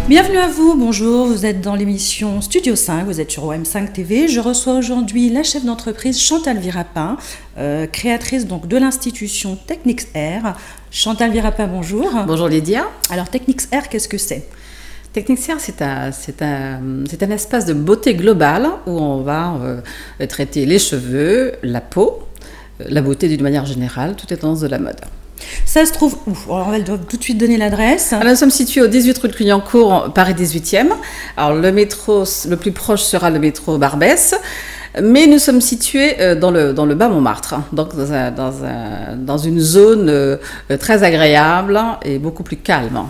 Bienvenue à vous, bonjour, vous êtes dans l'émission Studio 5, vous êtes sur OM5 TV. Je reçois aujourd'hui la chef d'entreprise Chantal Virapin, créatrice donc de l'institution TechnicsAir. Chantal Virapin, bonjour. Bonjour Lydia. Alors TechnicsAir, qu'est-ce que c'est ? TechnicsAir, c'est un espace de beauté globale où on va traiter les cheveux, la peau, la beauté d'une manière générale, toutes les tendances de la mode. Ça se trouve où? Alors, on va tout de suite donner l'adresse. Alors, nous sommes situés au 18 rue de Clignancourt, Paris 18e. Alors, le métro le plus proche sera le métro Barbès. Mais nous sommes situés dans le bas Montmartre, donc dans une zone très agréable et beaucoup plus calme.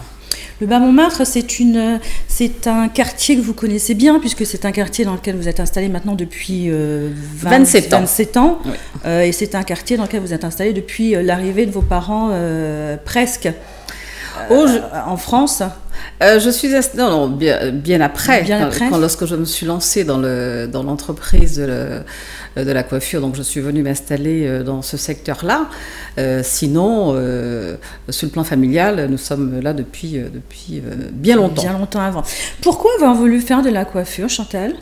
Le bas Montmartre, c'est un quartier que vous connaissez bien, puisque c'est un quartier dans lequel vous êtes installé maintenant depuis 27 ans. Oui. Et c'est un quartier dans lequel vous êtes installé depuis l'arrivée de vos parents presque en France. Je suis bien après, lorsque je me suis lancée dans l'entreprise de la coiffure, donc je suis venue m'installer dans ce secteur-là. Sinon, sur le plan familial, nous sommes là depuis bien longtemps. Bien longtemps avant. Pourquoi avoir voulu faire de la coiffure, Chantal ?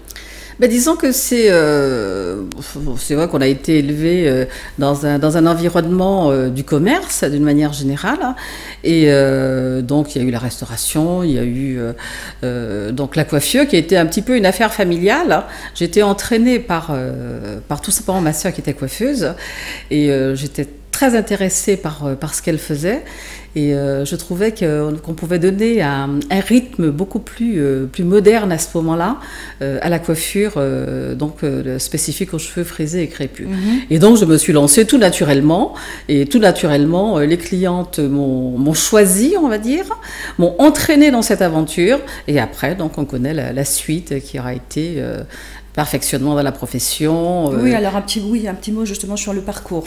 Ben, disons que c'est vrai qu'on a été élevé dans un environnement du commerce d'une manière générale, et donc il y a eu la restauration, il y a eu donc la coiffure qui a été un petit peu une affaire familiale. J'ai été entraînée par tout simplement ma sœur qui était coiffeuse, et j'étais très intéressée par ce qu'elle faisait, et je trouvais qu'on pouvait donner un rythme beaucoup plus moderne à ce moment-là à la coiffure spécifique aux cheveux frisés et crépus. Et donc je me suis lancée tout naturellement, et tout naturellement les clientes m'ont choisi, on va dire, m'ont entraînée dans cette aventure, et après donc on connaît la suite qui aura été perfectionnement dans la profession. Oui, alors un petit mot justement sur le parcours.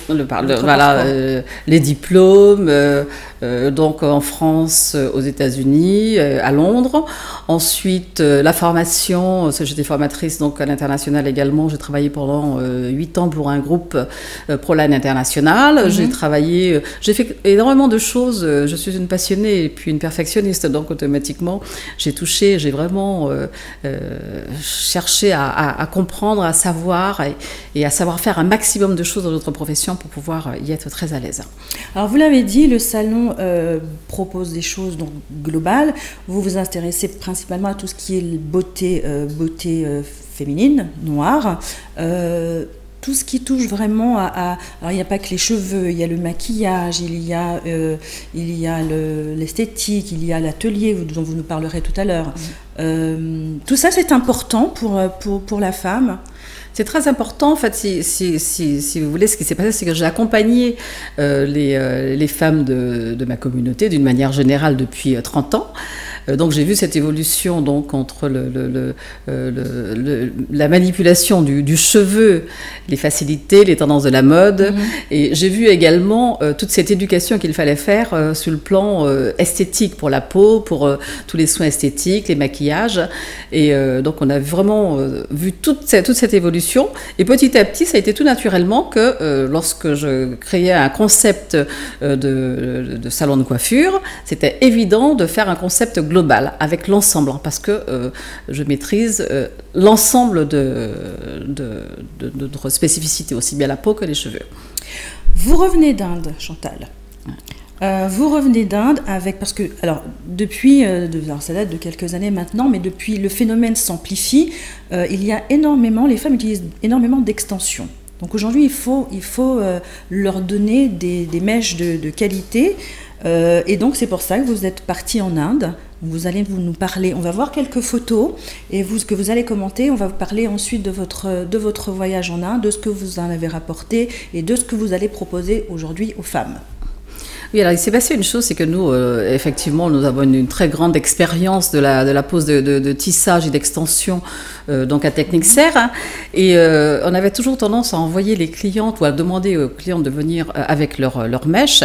Les diplômes, donc en France, aux États-Unis, à Londres. Ensuite, la formation, j'étais formatrice donc à l'international également. J'ai travaillé pendant 8 ans pour un groupe ProLine International. J'ai fait énormément de choses. Je suis une passionnée et puis une perfectionniste, donc automatiquement, j'ai vraiment cherché à comprendre, à savoir et à savoir faire un maximum de choses dans notre profession pour pouvoir y être très à l'aise. Alors vous l'avez dit, le salon propose des choses donc globales. Vous vous intéressez principalement à tout ce qui est beauté féminine, noire. Tout ce qui touche vraiment alors il n'y a pas que les cheveux, il y a le maquillage, il y a l'esthétique, il y a l'atelier dont vous nous parlerez tout à l'heure. Tout ça c'est important pour la femme. C'est très important, en fait, si vous voulez, ce qui s'est passé, c'est que j'ai accompagné les femmes de ma communauté d'une manière générale depuis 30 ans. Donc j'ai vu cette évolution donc entre la manipulation du cheveu, les facilités, les tendances de la mode, et j'ai vu également toute cette éducation qu'il fallait faire sur le plan esthétique pour la peau, pour tous les soins esthétiques, les maquillages, et donc on a vraiment vu toute cette évolution, et petit à petit ça a été tout naturellement que lorsque je créais un concept de salon de coiffure, c'était évident de faire un concept global avec l'ensemble, parce que je maîtrise l'ensemble de notre spécificité, aussi bien la peau que les cheveux. Vous revenez d'Inde, Chantal. Vous revenez d'Inde parce que, alors, ça date de quelques années maintenant, mais depuis, le phénomène s'amplifie. Les femmes utilisent énormément d'extensions. Donc aujourd'hui, il faut leur donner des mèches de qualité. Et donc c'est pour ça que vous êtes parti en Inde. Vous allez nous parler, on va voir quelques photos, et ce que vous allez commenter, on va vous parler ensuite de votre voyage en Inde, de ce que vous en avez rapporté et de ce que vous allez proposer aujourd'hui aux femmes. Oui, alors il s'est passé une chose, c'est que nous, effectivement, nous avons une très grande expérience de la pose de tissage et d'extension donc à TechnicsAir, hein, et on avait toujours tendance à envoyer les clientes ou à demander aux clientes de venir avec leurs mèches,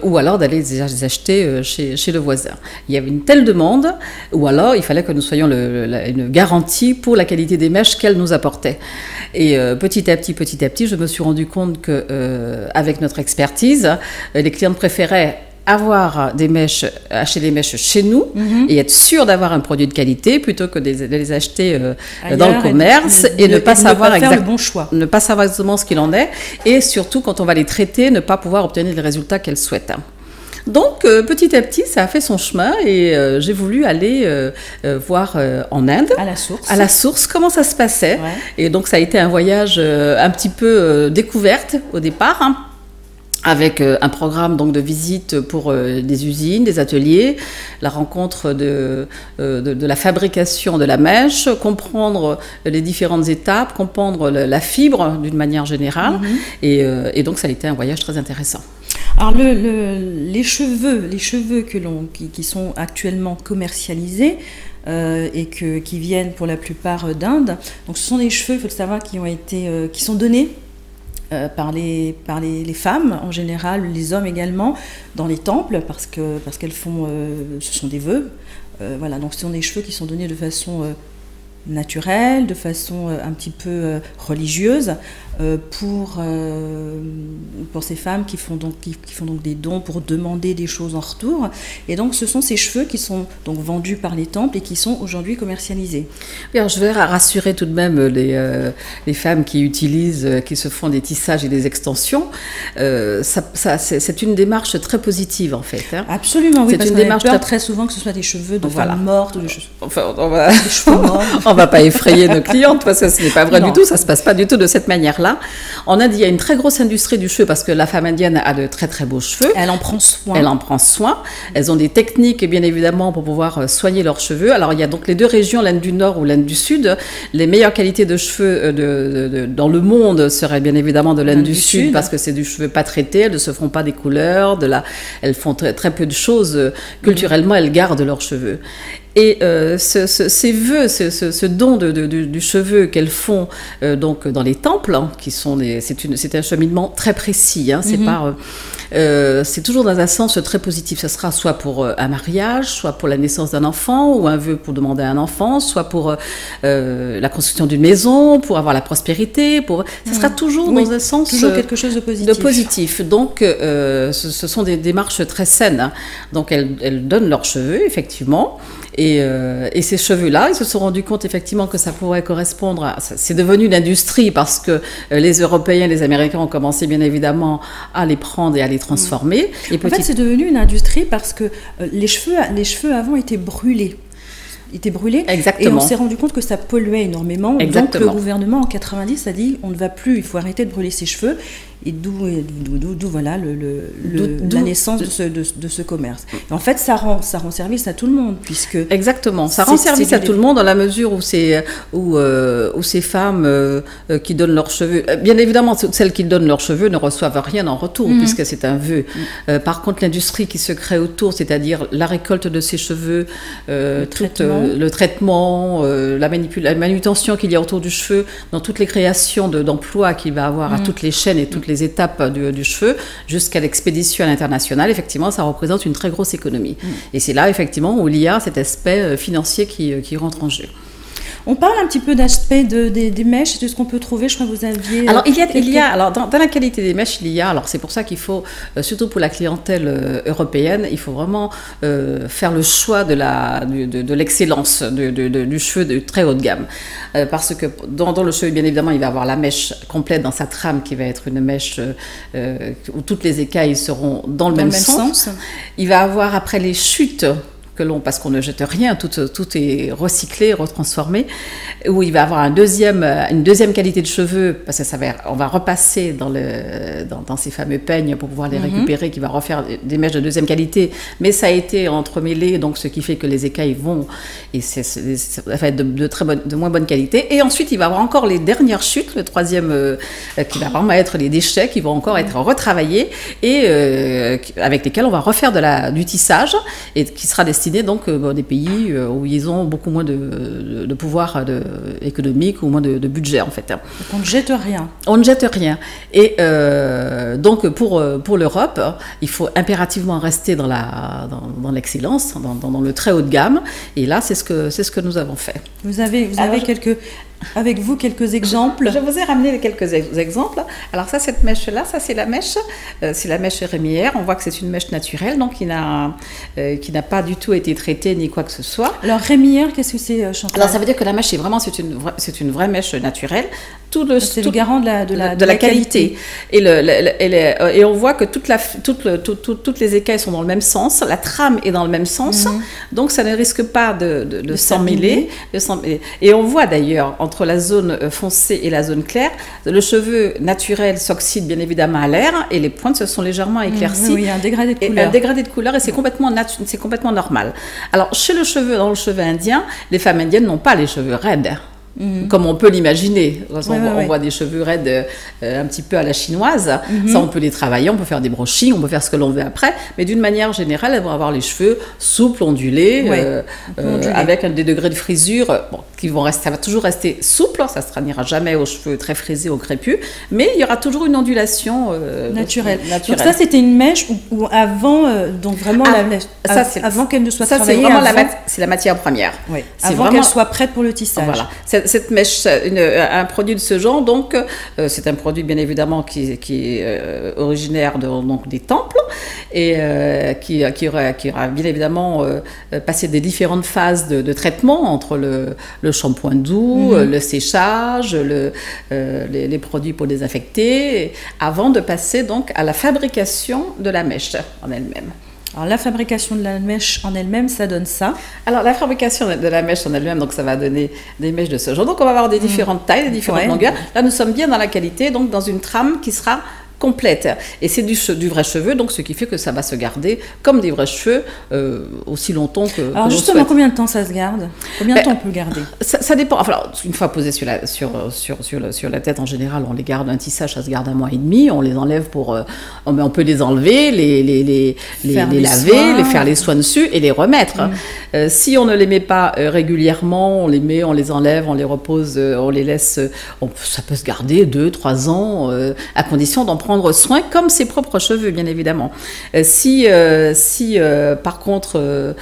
ou alors d'aller les acheter chez le voisin. Il y avait une telle demande, ou alors il fallait que nous soyons une garantie pour la qualité des mèches qu'elles nous apportaient. Et petit à petit, je me suis rendu compte que avec notre expertise, les clientes préféraient avoir des mèches, acheter des mèches chez nous et être sûr d'avoir un produit de qualité plutôt que de les acheter dans le commerce et ne pas savoir exactement ce qu'il en est, et surtout quand on va les traiter, ne pas pouvoir obtenir les résultats qu'elles souhaitent. Donc, petit à petit, ça a fait son chemin et j'ai voulu aller voir en Inde, à la source, comment ça se passait. Ouais. Et donc, ça a été un voyage un petit peu découverte au départ, hein, avec un programme donc de visite pour des usines, des ateliers, la rencontre de la fabrication de la mèche, comprendre les différentes étapes, comprendre la fibre d'une manière générale. Et donc, ça a été un voyage très intéressant. Alors les cheveux qui sont actuellement commercialisés et qui viennent pour la plupart d'Inde, donc ce sont des cheveux, il faut le savoir, qui sont donnés par les femmes en général, les hommes également, dans les temples, parce qu'elles font, ce sont des vœux. Voilà, donc ce sont des cheveux qui sont donnés de façon naturelle, de façon un petit peu religieuse, pour ces femmes qui font donc des dons pour demander des choses en retour. Et donc ce sont ces cheveux qui sont donc vendus par les temples et qui sont aujourd'hui commercialisés. Alors, je vais rassurer tout de même les femmes qui se font des tissages et des extensions. C'est une démarche très positive en fait. Hein. Absolument, oui, parce qu'on a peur très souvent que ce soit des cheveux de femmes mortes ou des cheveux, des cheveux morts. On va pas effrayer nos clientes parce que ce n'est pas vrai du tout, ça se passe pas du tout de cette manière-là. En Inde, il y a une très grosse industrie du cheveu parce que la femme indienne a de très très beaux cheveux. Elle en prend soin. Elles ont des techniques, bien évidemment, pour pouvoir soigner leurs cheveux. Alors, il y a donc les deux régions, l'Inde du Nord ou l'Inde du Sud. Les meilleures qualités de cheveux dans le monde seraient bien évidemment de l'Inde du Sud parce que c'est du cheveu pas traité, elles ne se font pas des couleurs, elles font très, très peu de choses. Culturellement, elles gardent leurs cheveux. Et ces vœux, ce don du cheveu qu'elles font donc dans les temples, hein, c'est un cheminement très précis. Hein, c'est toujours dans un sens très positif. Ça sera soit pour un mariage, soit pour la naissance d'un enfant, ou un vœu pour demander un enfant, soit pour la construction d'une maison, pour avoir la prospérité. Ça sera toujours dans un sens toujours quelque chose de positif. Donc, ce sont des démarches très saines. Hein. Donc, elles donnent leurs cheveux, effectivement. Et ces cheveux-là, ils se sont rendus compte effectivement que ça pourrait correspondre c'est devenu une industrie parce que les Européens, les Américains ont commencé bien évidemment à les prendre et à les transformer. Et en fait, c'est devenu une industrie parce que les cheveux avant étaient brûlés. Exactement. Et on s'est rendu compte que ça polluait énormément. Exactement. Donc le gouvernement en 90 a dit on ne va plus, il faut arrêter de brûler ses cheveux. Et d'où voilà la naissance de ce commerce. Et en fait, ça rend service à tout le monde puisque exactement, ça rend service à tout le monde dans la mesure où ces femmes qui donnent leurs cheveux, bien évidemment, celles qui donnent leurs cheveux ne reçoivent rien en retour puisque c'est un vœu. Par contre, l'industrie qui se crée autour, c'est-à-dire la récolte de ces cheveux, le traitement, la manutention qu'il y a autour du cheveu, dans toutes les créations d'emplois qu'il va avoir à toutes les chaînes et toutes les étapes du cheveu jusqu'à l'expédition à l'international, effectivement, ça représente une très grosse économie. Et c'est là, effectivement, où il y a cet aspect financier qui rentre en jeu. On parle un petit peu d'aspect des mèches, de ce qu'on peut trouver. Je crois que vous aviez. Alors, alors dans la qualité des mèches, alors c'est pour ça qu'il faut, surtout pour la clientèle européenne, il faut vraiment faire le choix de l'excellence du cheveu de très haut de gamme. Parce que dans le cheveu, bien évidemment, il va avoir la mèche complète dans sa trame qui va être une mèche où toutes les écailles seront dans le même sens. Il va avoir après les chutes parce qu'on ne jette rien, tout est recyclé, retransformé, où il va avoir une deuxième qualité de cheveux, parce que on va repasser dans ces fameux peignes pour pouvoir les récupérer, qui va refaire des mèches de deuxième qualité, mais ça a été entremêlé, donc ce qui fait que les écailles vont, et ça va être de moins bonne qualité. Et ensuite, il va avoir encore les dernières chutes, le troisième, qui va vraiment être les déchets, qui vont encore être retravaillés, et avec lesquels on va refaire du tissage, et qui sera destiné donc des pays où ils ont beaucoup moins de pouvoir économique ou moins de budget en fait. Donc on ne jette rien. On ne jette rien. Et donc pour l'Europe, il faut impérativement rester dans l'excellence, dans le très haut de gamme. Et là, c'est ce que nous avons fait. Vous avez quelques avec vous quelques exemples. Je vous ai ramené quelques exemples. Alors ça, cette mèche-là, ça c'est la mèche rémière. On voit que c'est une mèche naturelle, donc qui n'a pas du tout été traitée ni quoi que ce soit. Alors rémière, qu'est-ce que c'est, Chantal? Alors ça veut dire que la mèche, c'est une vraie mèche naturelle. C'est le garant de la qualité. Et on voit que toutes les écailles sont dans le même sens, la trame est dans le même sens, donc ça ne risque pas de s'emmêler. Et on voit d'ailleurs, entre la zone foncée et la zone claire, le cheveu naturel s'oxyde bien évidemment à l'air, et les pointes se sont légèrement éclaircies. Oui, il y a un dégradé de couleur. Un dégradé de couleur, et c'est complètement normal. Alors, dans le cheveu indien, les femmes indiennes n'ont pas les cheveux raides. Comme on peut l'imaginer. On voit des cheveux raides un petit peu à la chinoise. Ça, on peut les travailler, on peut faire des brushings, on peut faire ce que l'on veut après. Mais d'une manière générale, elles vont avoir les cheveux souples, ondulés, avec des degrés de frisure ça va toujours rester souple. Ça ne se n'ira jamais aux cheveux très frisés, au crépus. Mais il y aura toujours une ondulation naturelle. Donc ça, c'était une mèche où avant, donc vraiment avant qu'elle ne soit travaillée. C'est la matière première. Oui. Avant qu'elle soit prête pour le tissage. Voilà. Cette mèche, un produit de ce genre, donc c'est un produit bien évidemment qui est originaire donc des temples, et qui aura bien évidemment passé des différentes phases de traitement, entre le shampoing doux, le séchage, les produits pour désinfecter, avant de passer donc à la fabrication de la mèche en elle-même. Alors la fabrication de la mèche en elle-même, ça donne ça. Alors la fabrication de la mèche en elle-même, donc ça va donner des mèches de ce genre. Donc on va avoir des différentes tailles, des différentes longueurs. Là nous sommes bien dans la qualité, donc dans une trame qui sera complète. Et c'est du vrai cheveu, donc ce qui fait que ça va se garder comme des vrais cheveux aussi longtemps que. Alors justement, combien de temps ça se garde? Combien de temps on peut le garder? Ça dépend. Enfin, une fois posé sur la tête, en général, on les garde. Un tissage, ça se garde 1 mois et demi. On les enlève on peut les enlever, les laver, les faire les soins dessus et les remettre. Si on ne les met pas régulièrement, on les enlève, on les repose, on les laisse. Ça peut se garder 2-3 ans, à condition d'en prendre soin comme ses propres cheveux, bien évidemment. Si par contre,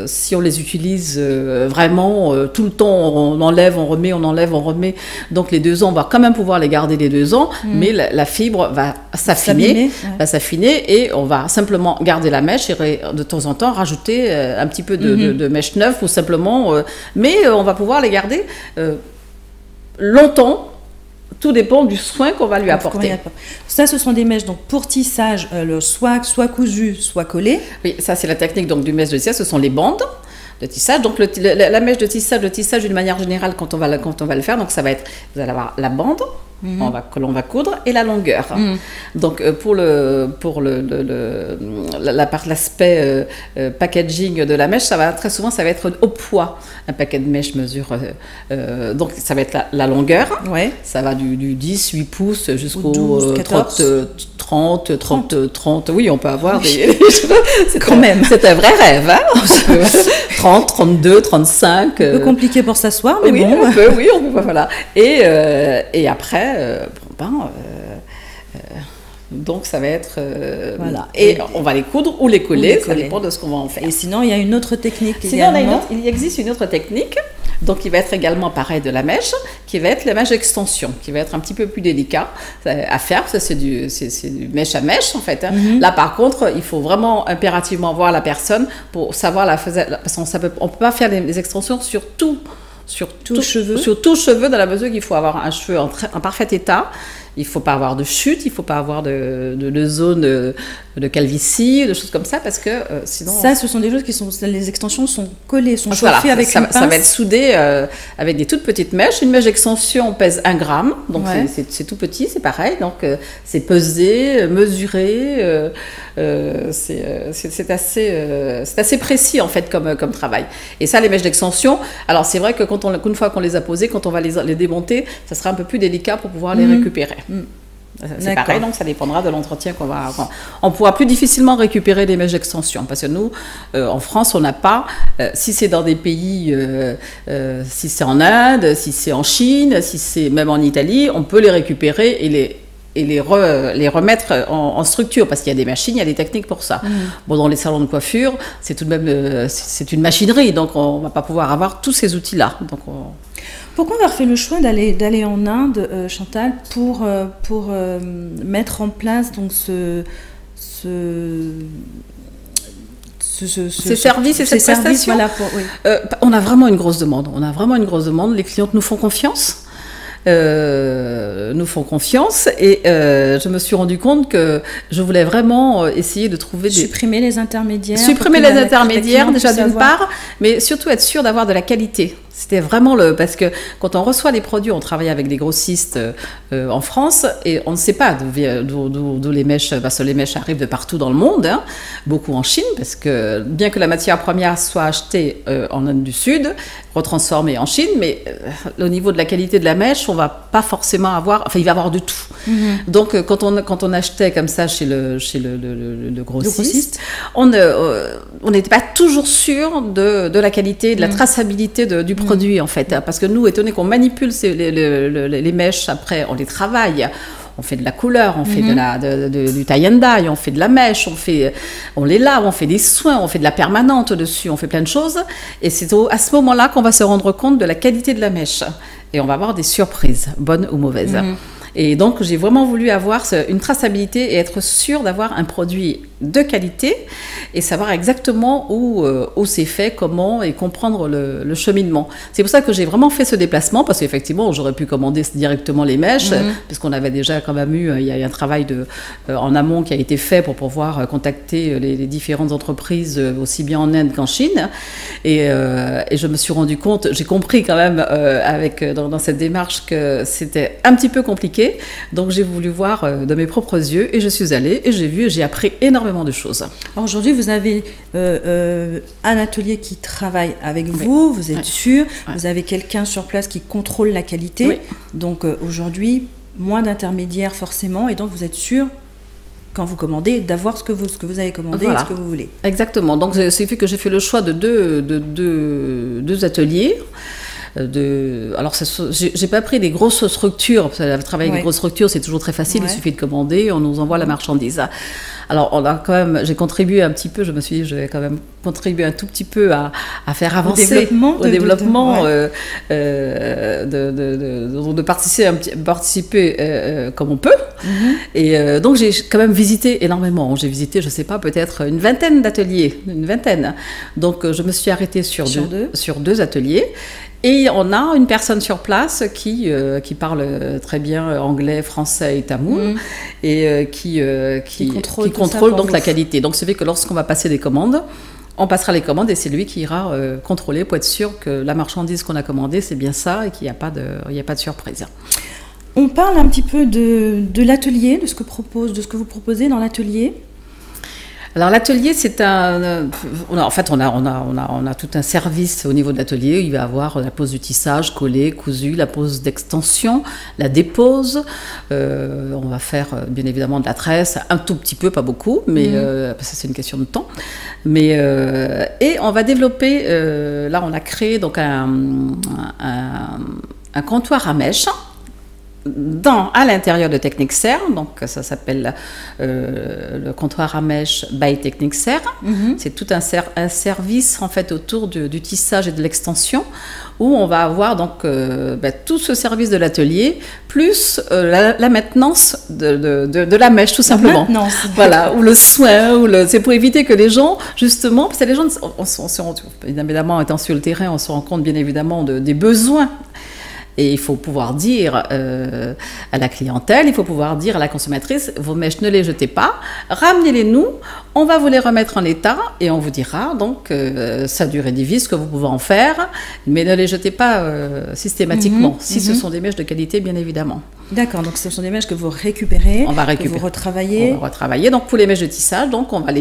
si on les utilise vraiment tout le temps, on enlève, on remet, on enlève, on remet, donc les 2 ans, on va quand même pouvoir les garder les 2 ans, mais la fibre va s'affiner, et on va simplement garder la mèche et de temps en temps rajouter un petit peu de mèche neuve, ou simplement, mais on va pouvoir les garder longtemps. Tout dépend du soin qu'on va lui apporter. Ça, ce sont des mèches donc pour tissage, soit cousues, soit collées. Oui, ça c'est la technique donc du mèche de tissage. Ce sont les bandes de tissage. Donc la mèche de tissage d'une manière générale, quand on va le faire, donc ça va être, vous allez avoir la bande que l'on va coudre, et la longueur. Donc pour l'aspect packaging de la mèche, très souvent ça va être au poids. Un paquet de mèche mesure, donc ça va être la longueur. Ça va du 10, 8 pouces jusqu'au 30. Oui, on peut avoir des quand même. C'est un vrai rêve, hein. 30, 32, 35. Un peu compliqué pour s'asseoir, mais bon. On peut, voilà. Et après, donc ça va être voilà. Et on va les coudre ou les coller, ça dépend de ce qu'on va en faire. Et sinon, il y a une autre technique. Il existe une autre technique, donc qui va être également pareil de la mèche, qui va être la mèche extension, qui va être un petit peu plus délicat à faire. Ça, c'est du mèche à mèche en fait. Là par contre, il faut vraiment impérativement voir la personne pour savoir parce qu'on ne peut pas faire les extensions sur tout cheveu, dans la mesure qu'il faut avoir un cheveu en parfait état. Il ne faut pas avoir de chute, il ne faut pas avoir de zone de calvitie, de choses comme ça, parce que sinon... Ça, ce sont des choses les extensions sont collées, sont chauffées avec une pince. Ça va être soudé avec des toutes petites mèches. Une mèche d'extension pèse 1 gramme, donc c'est tout petit, c'est pareil. Donc c'est pesé, mesuré, c'est assez précis en fait comme travail. Et ça, les mèches d'extension, alors c'est vrai que qu'une fois qu'on les a posées, quand on va les démonter, ça sera un peu plus délicat pour pouvoir les récupérer. C'est pareil, donc ça dépendra de l'entretien qu'on va avoir. On pourra plus difficilement récupérer des mèches d'extension, parce que nous, en France, on n'a pas, si c'est dans des pays, si c'est en Inde, si c'est en Chine, si c'est même en Italie, on peut les récupérer et les remettre en structure, parce qu'il y a des machines, il y a des techniques pour ça. Bon, dans les salons de coiffure, c'est tout de même c'est une machinerie, donc on ne va pas pouvoir avoir tous ces outils-là. Donc Pourquoi avoir fait le choix d'aller en Inde, Chantal, pour mettre en place donc ces services et cette prestation. Voilà, on a vraiment une grosse demande. Les clientes nous font confiance. Et je me suis rendu compte que je voulais vraiment essayer de trouver supprimer les intermédiaires. Déjà d'une part, mais surtout être sûr d'avoir de la qualité. C'était vraiment parce que quand on reçoit les produits, on travaille avec des grossistes en France et on ne sait pas d'où les mèches, parce que les mèches arrivent de partout dans le monde, hein, beaucoup en Chine, parce que bien que la matière première soit achetée en Inde du Sud, retransformée en Chine, mais au niveau de la qualité de la mèche, on va pas forcément avoir, enfin il va y avoir de tout. Donc quand on achetait comme ça chez le grossiste, on n'était pas toujours sûr de la qualité, de la traçabilité du produit en fait, parce que nous, étant donné qu'on manipule les mèches, après on les travaille, on fait de la couleur, on fait du tie and dye, on fait de la mèche, on les lave, on fait des soins, on fait de la permanente dessus, on fait plein de choses, et c'est à ce moment-là qu'on va se rendre compte de la qualité de la mèche, et on va avoir des surprises, bonnes ou mauvaises. Et donc, j'ai vraiment voulu avoir une traçabilité et être sûre d'avoir un produit de qualité et savoir exactement où c'est fait, comment, et comprendre le cheminement. C'est pour ça que j'ai vraiment fait ce déplacement, parce qu'effectivement, j'aurais pu commander directement les mèches, puisqu'on avait déjà quand même il y a eu un travail en amont qui a été fait pour pouvoir contacter les différentes entreprises, aussi bien en Inde qu'en Chine. Et je me suis rendu compte, j'ai compris quand même dans cette démarche que c'était un petit peu compliqué. Donc j'ai voulu voir de mes propres yeux et je suis allée et j'ai vu et j'ai appris énormément de choses. Alors aujourd'hui, vous avez un atelier qui travaille avec vous, vous êtes sûr, vous avez quelqu'un sur place qui contrôle la qualité. Oui. Donc aujourd'hui, moins d'intermédiaires forcément, et donc vous êtes sûr, quand vous commandez, d'avoir ce que vous avez commandé et ce que vous voulez. Exactement. Donc c'est fait que j'ai fait le choix de deux ateliers. Alors, j'ai pas pris des grosses structures, parce que travailler avec des grosses structures, c'est toujours très facile, il suffit de commander, on nous envoie la marchandise. Alors, j'ai contribué un petit peu, je me suis dit, je vais quand même contribuer un tout petit peu à faire avancer au développement de participer comme on peut. Et donc, j'ai quand même visité énormément. J'ai visité, je sais pas, peut-être une vingtaine d'ateliers, Donc, je me suis arrêtée sur deux ateliers. Et on a une personne sur place qui parle très bien anglais, français et tamoul, et qui contrôle donc la qualité. Donc c'est vrai que lorsqu'on va passer des commandes, on passera les commandes et c'est lui qui ira contrôler pour être sûr que la marchandise qu'on a commandée, c'est bien ça et qu'il n'y a pas de surprise. On parle un petit peu de l'atelier, de ce que vous proposez dans l'atelier. Alors l'atelier, c'est on a tout un service au niveau de l'atelier. Il va y avoir la pose du tissage, collé, cousu, la pose d'extension, la dépose. On va faire bien évidemment de la tresse, un tout petit peu, pas beaucoup, mais parce que c'est une question de temps. Mais et on va développer. Là, on a créé donc un comptoir à mèche. À l'intérieur de Technicsert, donc ça s'appelle le comptoir à mèche by Technicsert. C'est tout un service en fait autour du tissage et de l'extension, où on va avoir donc tout ce service de l'atelier plus la maintenance de la mèche, tout simplement. Voilà, ou le soin, c'est pour éviter que les gens, justement, parce que les gens, évidemment, étant sur le terrain, on se rend compte bien évidemment des besoins. Et il faut pouvoir dire à la clientèle, il faut pouvoir dire à la consommatrice, vos mèches, ne les jetez pas, ramenez-les nous, on va vous les remettre en état et on vous dira donc sa durée de vie, ce que vous pouvez en faire, mais ne les jetez pas systématiquement, si ce sont des mèches de qualité, bien évidemment. D'accord, donc ce sont des mèches que vous récupérez, que vous retravaillez. On va retravailler. Donc pour les mèches de tissage, donc on va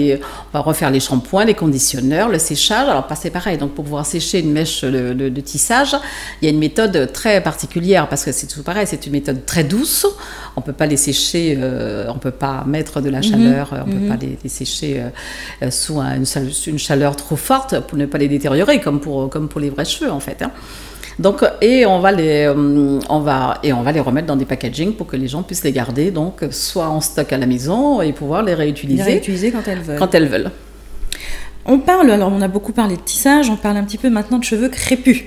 refaire les shampoings, les conditionneurs, le séchage. Alors c'est pareil. Donc pour pouvoir sécher une mèche de tissage, il y a une méthode très particulière parce que c'est tout pareil. C'est une méthode très douce. On peut pas les sécher, on peut pas mettre de la chaleur, on peut pas les sécher sous une chaleur trop forte pour ne pas les détériorer, comme pour les vrais cheveux en fait. Donc, et on va les remettre dans des packaging pour que les gens puissent les garder, donc soit en stock à la maison et pouvoir les réutiliser quand elles veulent. On a beaucoup parlé de tissage, on parle un petit peu maintenant de cheveux crépus.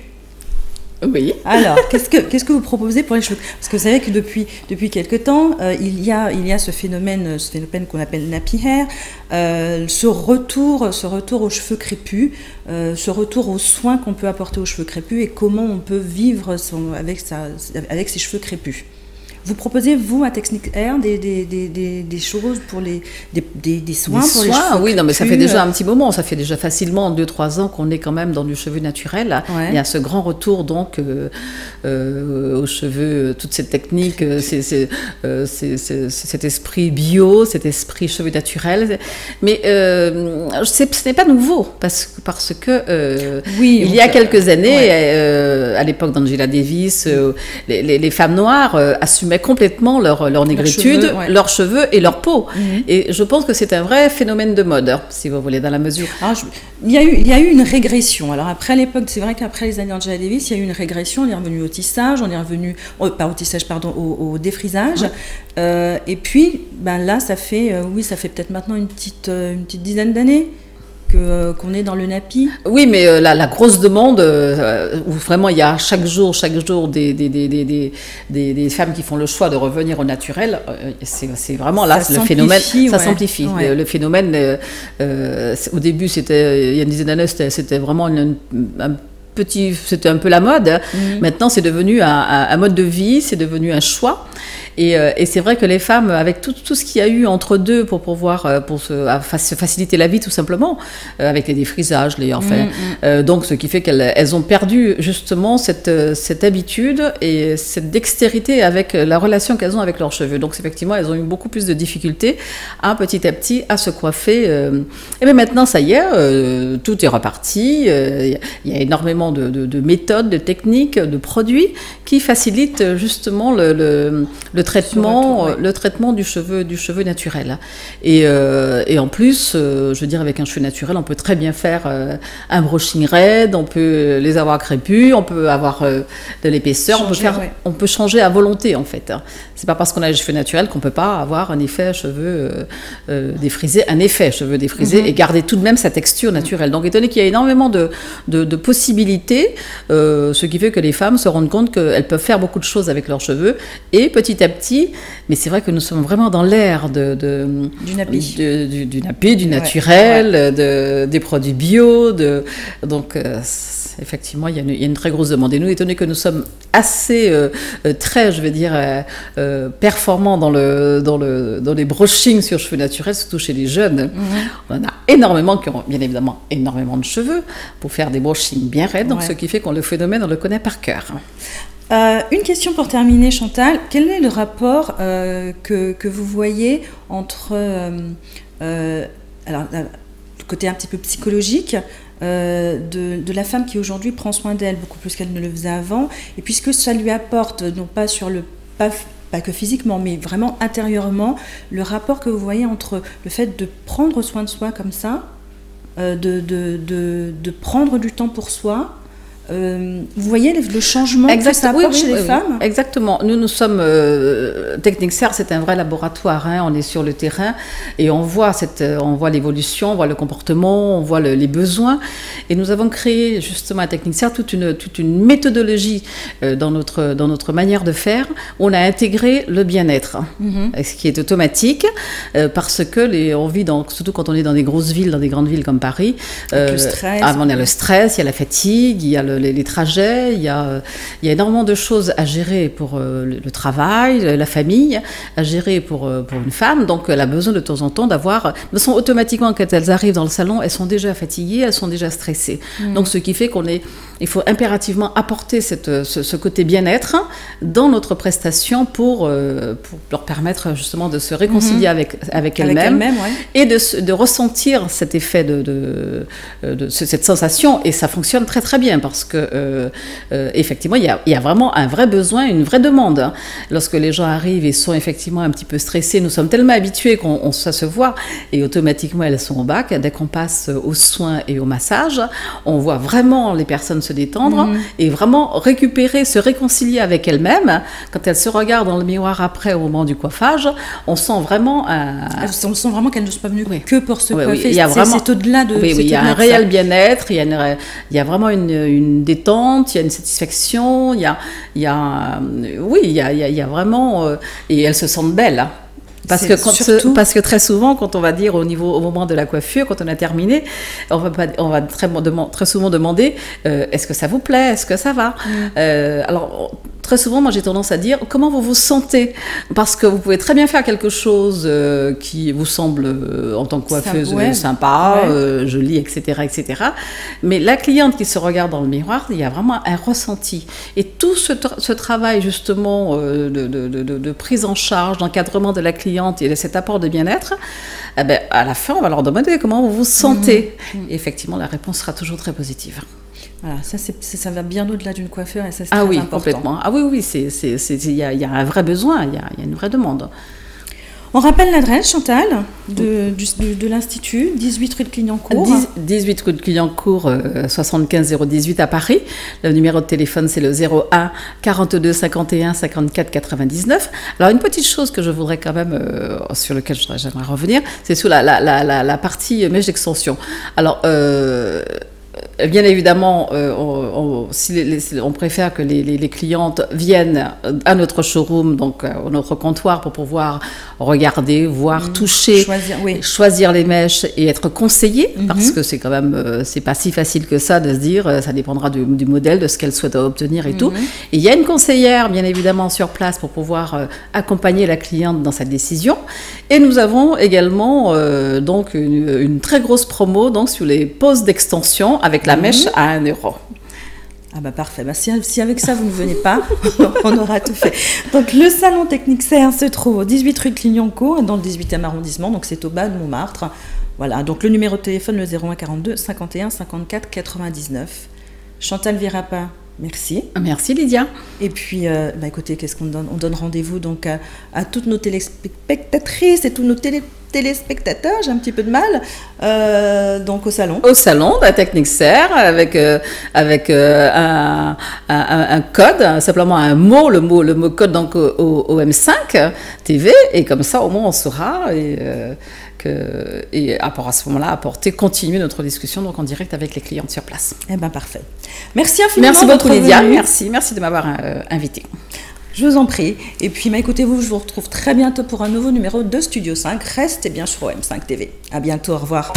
Oui. Alors, qu'est-ce que vous proposez pour les cheveux? Parce que vous savez que depuis quelque temps, il y a ce phénomène qu'on appelle nappy hair, ce retour aux cheveux crépus, ce retour aux soins qu'on peut apporter aux cheveux crépus et comment on peut vivre avec ses cheveux crépus. Vous proposez, vous, à Technics Hair, des choses pour des soins pour les cheveux oui, non, mais ça fait crépus, déjà un petit moment, ça fait déjà facilement 2-3 ans qu'on est quand même dans du cheveu naturel. Ouais. Il y a ce grand retour donc aux cheveux, toute cette technique, cet esprit bio, cet esprit cheveux naturels. Mais ce n'est pas nouveau, parce que oui, il y a quelques années, à l'époque d'Angela Davis, les femmes noires assumaient complètement leur négritude, leurs cheveux et leur peau. Et je pense que c'est un vrai phénomène de mode, si vous voulez, dans la mesure. Alors, il y a eu une régression. Alors après, à l'époque, c'est vrai qu'après les années d'Angela Davis, il y a eu une régression. On est revenu au tissage, on est revenu, pas au tissage, pardon, au défrisage. Et puis, là, ça fait peut-être maintenant une petite dizaine d'années qu'on est dans le nappy. Oui, mais la grosse demande, où vraiment il y a chaque jour des femmes qui font le choix de revenir au naturel, c'est vraiment là, le phénomène, ça s'amplifie. Ouais. Le phénomène, au début, il y a une dizaine d'années, c'était vraiment c'était un peu la mode. Maintenant, c'est devenu un mode de vie, c'est devenu un choix. Et c'est vrai que les femmes, avec tout ce qu'il y a eu entre deux pour pouvoir se faciliter la vie tout simplement, avec les défrisages, donc ce qui fait qu'elles ont perdu justement cette habitude et cette dextérité avec la relation qu'elles ont avec leurs cheveux. Donc effectivement, elles ont eu beaucoup plus de difficultés petit à petit à se coiffer. Et bien maintenant, ça y est, tout est reparti. Il y a énormément de méthodes, de techniques, de produits qui facilitent justement le traitement du cheveu naturel. Et en plus, je veux dire, avec un cheveu naturel, on peut très bien faire un brushing raide, on peut les avoir crépus, on peut avoir de l'épaisseur, on peut changer à volonté en fait. C'est pas parce qu'on a les cheveux naturels qu'on peut pas avoir un effet cheveux défrisés, et garder tout de même sa texture naturelle. Donc étant donné qu'il y a énormément de possibilités, ce qui fait que les femmes se rendent compte qu'elles peuvent faire beaucoup de choses avec leurs cheveux, et petit à petit, mais c'est vrai que nous sommes vraiment dans l'ère du nappy, du naturel, des produits bio, donc effectivement il y a une très grosse demande. Et nous, étant donné que nous sommes assez très, je vais dire, performants dans les brushings sur cheveux naturels, surtout chez les jeunes, on en a énormément qui ont bien évidemment énormément de cheveux pour faire des brushings bien raides, donc ce qui fait qu'on le phénomène, on le connaît par cœur. Une question pour terminer, Chantal. Quel est le rapport que vous voyez entre le côté un petit peu psychologique de la femme qui aujourd'hui prend soin d'elle beaucoup plus qu'elle ne le faisait avant, et puisque ça lui apporte, non pas pas que physiquement, mais vraiment intérieurement, le rapport que vous voyez entre le fait de prendre soin de soi comme ça, de prendre du temps pour soi. Vous voyez le changement que ça apporte chez les femmes? Exactement. Nous sommes Technics Hair, c'est un vrai laboratoire. On est sur le terrain et on voit l'évolution, on voit le comportement, on voit les besoins. Et nous avons créé justement à Technics Hair toute une méthodologie dans notre manière de faire. On a intégré le bien-être, ce qui est automatique, parce que on vit surtout quand on est dans des grosses villes, dans des grandes villes comme Paris. Le stress. On a le stress, il y a la fatigue, il y a les trajets, il y a énormément de choses à gérer pour le travail, la famille, à gérer pour une femme. Donc elle a besoin de temps en temps automatiquement, quand elles arrivent dans le salon, elles sont déjà fatiguées, elles sont déjà stressées. Donc ce qui fait il faut impérativement apporter ce côté bien-être dans notre prestation pour leur permettre justement de se réconcilier avec elles-mêmes, et de ressentir cet effet de cette sensation. Et ça fonctionne très très bien, parce que effectivement il y a vraiment un vrai besoin, une vraie demande. Lorsque les gens arrivent et sont effectivement un petit peu stressés, nous sommes tellement habitués ça se voit, et automatiquement elles sont au bac. Dès qu'on passe aux soins et au massage, on voit vraiment les personnes se détendre et vraiment se réconcilier avec elles-mêmes. Quand elles se regardent dans le miroir après, au moment du coiffage, on sent vraiment qu'elles ne sont pas venues que pour se coiffer. C'est au-delà de... il y a un réel bien-être, il y a vraiment une une détente, il y a une satisfaction, oui, il y a vraiment, et elles se sentent belles. Hein. Parce que très souvent, quand on va dire au moment de la coiffure, quand on a terminé, on va très souvent demander est-ce que ça vous plaît, est-ce que ça va. Alors très souvent, moi j'ai tendance à dire comment vous vous sentez, parce que vous pouvez très bien faire quelque chose qui vous semble en tant que coiffeuse sympa, jolie, etc., etc. Mais la cliente qui se regarde dans le miroir, il y a vraiment un ressenti. Et tout ce travail justement de prise en charge, d'encadrement de la cliente et de cet apport de bien-être, eh ben, à la fin, on va leur demander comment vous vous sentez. Et effectivement, la réponse sera toujours très positive. Voilà, ça va bien au-delà d'une coiffure et ça c'est très important. Complètement. Ah oui, il y a un vrai besoin, il y a une vraie demande. On rappelle l'adresse, Chantal, de l'Institut, 18 rue de Clignancourt. 18 rue de Clignancourt, 75 018 à Paris. Le numéro de téléphone, c'est le 01 42 51 54 99. Alors, une petite chose que je voudrais quand même, sur laquelle j'aimerais revenir, c'est sur la partie mèche d'extension. Alors, bien évidemment, on préfère que les clientes viennent à notre showroom, donc à notre comptoir, pour pouvoir regarder, voir, toucher, choisir les mèches et être conseillées, parce que c'est quand même, c'est pas si facile que ça de se dire, ça dépendra du modèle, de ce qu'elle souhaite obtenir et tout. Et il y a une conseillère, bien évidemment, sur place pour pouvoir accompagner la cliente dans sa décision. Et nous avons également donc une très grosse promo donc sur les poses d'extension avec la mèche à 1 €. Ah bah parfait, bah si avec ça vous ne venez pas, on aura tout fait. Donc le salon Technique Serre se trouve au 18 rue de Clignancourt, dans le 18e arrondissement, donc c'est au bas de Montmartre. Voilà, donc le numéro de téléphone, le 01 42 51 54 99. Chantal Virapin, merci. Merci Lydia. Et puis, écoutez, qu'est-ce qu'on donne ? On donne rendez-vous donc à toutes nos téléspectatrices et tous nos téléspectateurs, j'ai un petit peu de mal, donc au salon. Au salon de la Technique Serre, avec un code, simplement un mot, le mot code donc au M5 TV, et comme ça au moins on saura et à ce moment-là continuer notre discussion donc en direct avec les clientes sur place. Eh bien parfait. Merci infiniment. Merci beaucoup Lydia, merci de m'avoir invitée. Je vous en prie. Et puis, écoutez-vous, je vous retrouve très bientôt pour un nouveau numéro de Studio 5. Restez bien sur OM5 TV. À bientôt, au revoir.